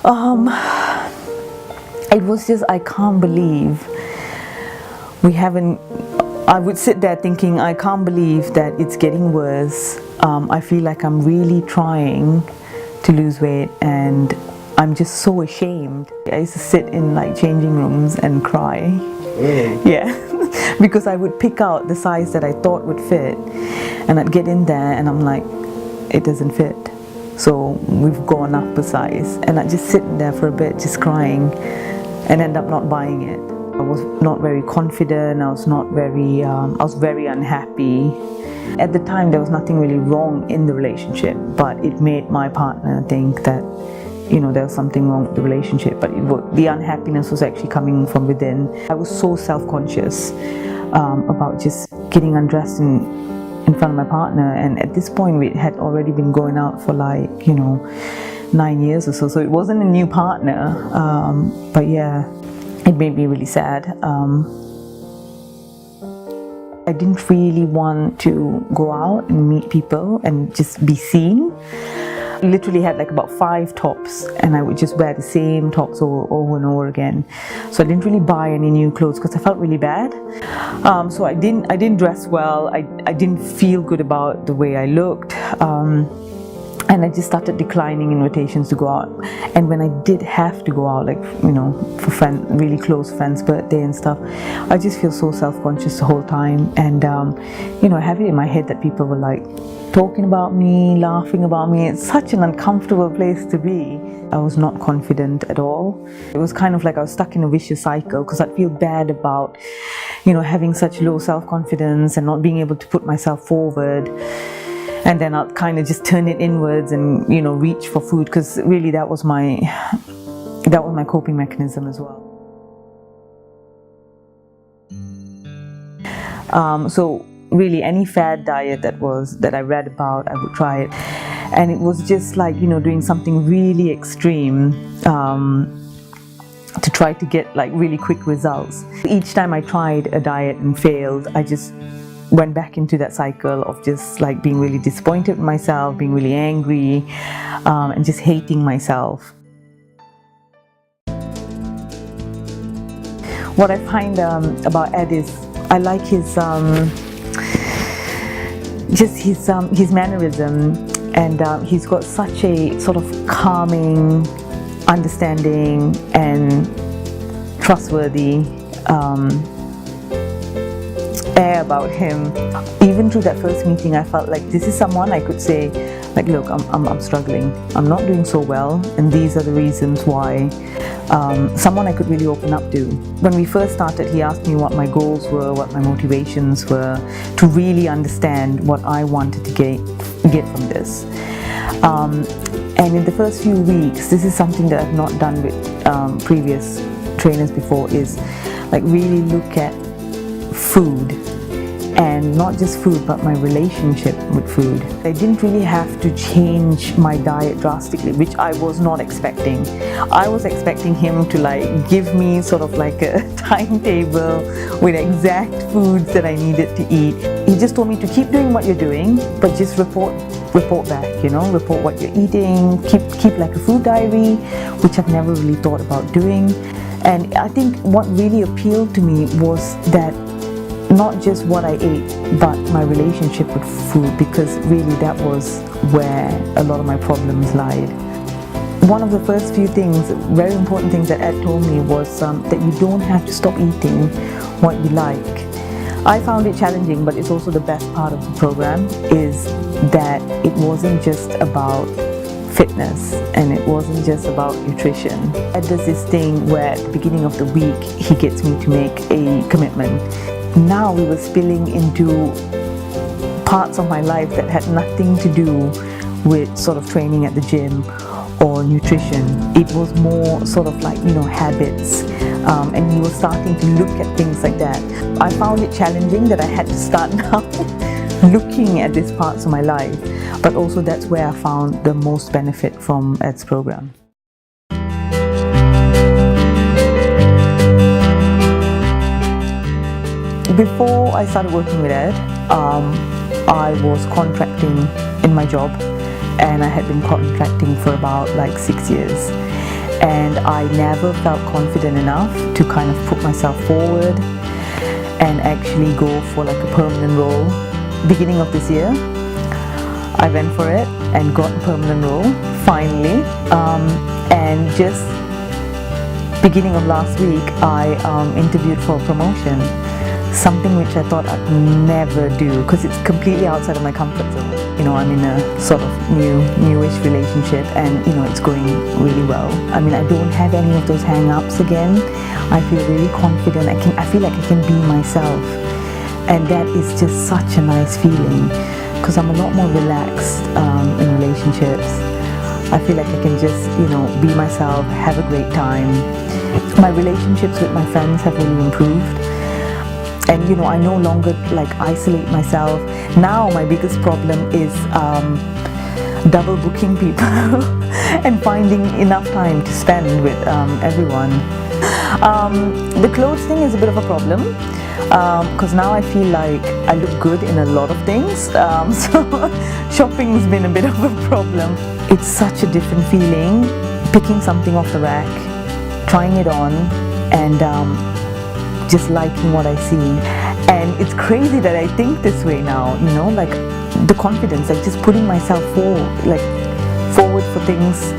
Um, it was just, I can't believe we haven't, I would sit there thinking, I can't believe that it's getting worse. I feel like I'm really trying to lose weight and I'm just so ashamed. I used to sit in like changing rooms and cry. Really? Yeah, because I would pick out the size that I thought would fit and I'd get in there and I'm like, it doesn't fit. So we've gone up a size and I'd just sit in there for a bit just crying and end up not buying it. I was not very confident, I was very unhappy. At the time there was nothing really wrong in the relationship, but it made my partner think that there was something wrong with the relationship, but the unhappiness was actually coming from within. I was so self-conscious about just getting undressed in front of my partner, and at this point we had already been going out for 9 years or so it wasn't a new partner, but yeah, it made me really sad. I didn't really want to go out and meet people and just be seen. I literally had like about 5 tops and I would just wear the same tops over and over again. So I didn't really buy any new clothes because I felt really bad. So I didn't dress well. I didn't feel good about the way I looked. And I just started declining invitations to go out. And when I did have to go out, for really close friends' birthday and stuff, I just feel so self-conscious the whole time. And I have it in my head that people were like talking about me, laughing about me. It's such an uncomfortable place to be. I was not confident at all. It was kind of like I was stuck in a vicious cycle because I'd feel bad about, having such low self-confidence and not being able to put myself forward. And then I'll kind of just turn it inwards and reach for food, because really that was my coping mechanism as well. So really any fad diet that I read about, I would try it, and it was just like doing something really extreme to try to get like really quick results. Each time I tried a diet and failed, I just went back into that cycle of just like being really disappointed with myself, being really angry, and just hating myself. What I find about Ed is I like his mannerism, and he's got such a sort of calming, understanding, and trustworthy air about him. Even through that first meeting, I felt like this is someone I could say, like, look, I'm struggling, I'm not doing so well, and these are the reasons why. Someone I could really open up to. When we first started, he asked me what my goals were, what my motivations were, to really understand what I wanted to get from this. And in the first few weeks, this is something that I've not done with previous trainers before, is like really look at food, and not just food but my relationship with food. I didn't really have to change my diet drastically, which I was not expecting. I was expecting him to like give me sort of like a timetable with exact foods that I needed to eat. He just told me to keep doing what you're doing, but just report back, report what you're eating, keep like a food diary, which I've never really thought about doing. And I think what really appealed to me was that not just what I ate, but my relationship with food, because really that was where a lot of my problems lied. One of the first few things, very important things that Ed told me was that you don't have to stop eating what you like. I found it challenging, but it's also the best part of the program, is that it wasn't just about fitness and it wasn't just about nutrition. Ed does this thing where at the beginning of the week he gets me to make a commitment. Now we were spilling into parts of my life that had nothing to do with sort of training at the gym or nutrition. It was more sort of like, habits, and he was starting to look at things like that. I found it challenging that I had to start now looking at these parts of my life, but also that's where I found the most benefit from Ed's program. Before I started working with Ed, I was contracting in my job, and I had been contracting for about 6 years. and I never felt confident enough to kind of put myself forward and actually go for like a permanent role. Beginning of this year, I went for it and got a permanent role finally, and just beginning of last week I interviewed for a promotion, something which I thought I'd never do because it's completely outside of my comfort zone. You know, I'm in a sort of newish relationship, and you know, it's going really well. I mean, I don't have any of those hang-ups again. I feel really confident. I feel like I can be myself, and that is just such a nice feeling because I'm a lot more relaxed in relationships. I feel like I can just, you know, be myself, have a great time. My relationships with my friends have really improved. And you know, I no longer like isolate myself. Now my biggest problem is double booking people and finding enough time to spend with everyone. The clothes thing is a bit of a problem because now I feel like I look good in a lot of things. So shopping's been a bit of a problem. It's such a different feeling picking something off the rack, trying it on, and just liking what I see. And it's crazy that I think this way now, you know, like the confidence, like just putting myself forward for things.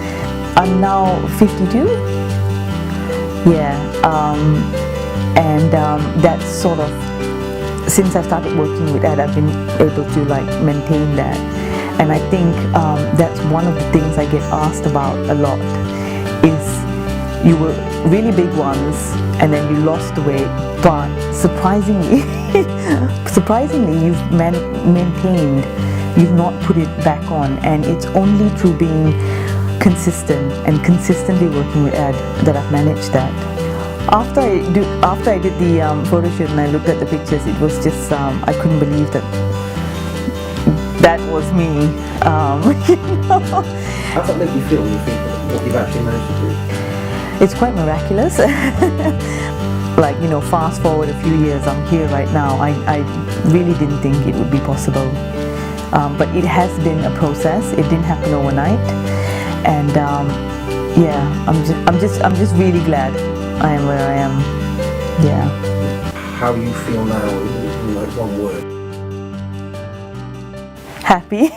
I'm now 52. Yeah, and that's sort of, since I started working with Ed, I've been able to like maintain that. And I think that's one of the things I get asked about a lot is, you were really big once and then you lost the weight, but surprisingly you've maintained, you've not put it back on, and it's only through being consistent and consistently working with Ed that I've managed that. After I did the photo shoot and I looked at the pictures, it was just I couldn't believe that was me. You know? How does that make you feel when you think of what you've actually managed to do? It's quite miraculous. Like, you know, fast forward a few years, I'm here right now. I really didn't think it would be possible, but it has been a process. It didn't happen overnight, and yeah, I'm just really glad I am where I am. Yeah. How do you feel now in like one word? Happy.